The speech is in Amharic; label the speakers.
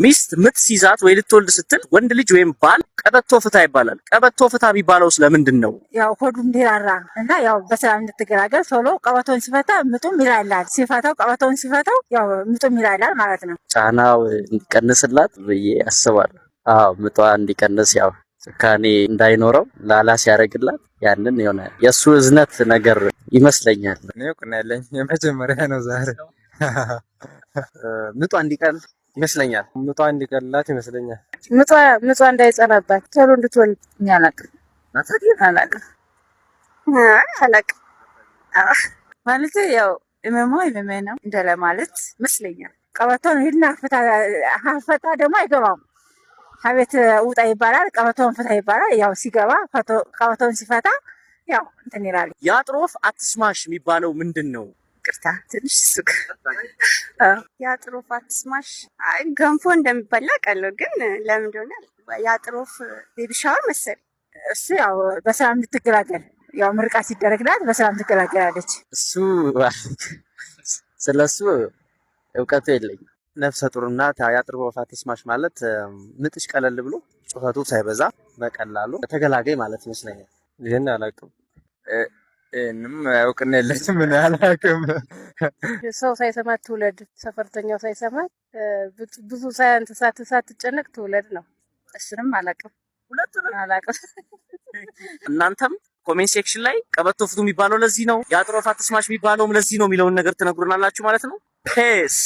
Speaker 1: ሚስት ምጥ ሲይዛት ወይ ልትወልድ ስትል ወንድ ልጅ ወይም ባል ቀበቶ ፍታ ይባላል። ቀበቶ ፍታ የሚባለው ስለምንድን ነው?
Speaker 2: ያው ሆዱ እንዲራራ እና ያው በሰላም እንድትገላገል ቶሎ ቀበቶን ሲፈታ ምጡም ይላላል። ሲፈታው ቀበቶን ሲፈታው ያው ምጡም ይላላል ማለት ነው።
Speaker 1: ጫናው እንዲቀንስላት ብዬ አስባለሁ። አዎ ምጧ እንዲቀንስ ያው ጭካኔ እንዳይኖረው ላላ ሲያደርግላት ያንን የሆነ የእሱ እዝነት ነገር ይመስለኛል።
Speaker 3: እኔ እውቅና ያለኝ የመጀመሪያ ነው ዛሬ። ምጧ እንዲቀል ይመስለኛል። ምጧ እንዲቀልላት ይመስለኛል።
Speaker 2: ምጧ እንዳይጸናባት ቶሎ እንድትወልድ አላውቅም ማለት ያው እመሟ እመሜ ነው እንደለማለት ይመስለኛል። ቀበቶን ሂድና ፈታ ደግሞ አይገባም። ከቤት ውጣ ይባላል፣ ቀበቶን ፍታ ይባላል። ያው ሲገባ ቀበቶን ሲፈታ ያው እንትን ይላል።
Speaker 1: የአጥሮፍ አትስማሽ የሚባለው ምንድን ነው?
Speaker 4: ቅርታ ትንሽ ሱቅ የአጥሮፍ አትስማሽ ገንፎ እንደሚበላ ቀለው ግን ለምን እንደሆነ የአጥሮፍ ቤቢ ሻወር መሰለኝ።
Speaker 2: እሱ ያው በሰላም እንድትገላገል ያው ምርቃት ሲደረግላት በሰላም ትገላገላለች።
Speaker 1: እሱ ስለሱ እውቀቱ የለኝም።
Speaker 3: ነፍሰ ጡር እናት የአጥሮፍ አትስማሽ ማለት ምጥሽ ቀለል ብሎ ጩኸቱ ሳይበዛ በቀላሉ ተገላጋይ ማለት ይመስለኛል። ይህን አላውቅም። እንም እውቅና የለኝም። ምን አላውቅም።
Speaker 2: ሰው ሳይሰማት ትውለድ፣ ሰፈርተኛው ሳይሰማት ብዙ ሳትጨነቅ ትውለድ ነው። እሱንም አላውቅም። ሁለቱንም አላውቅም።
Speaker 1: እናንተም ኮሜንት ሴክሽን ላይ ቀበቶ ፍቱ የሚባለው ለዚህ ነው፣ የአጥሮፍ አትስማሽ የሚባለውም ለዚህ ነው የሚለውን ነገር ትነግሩናላችሁ ማለት ነው። ፔስ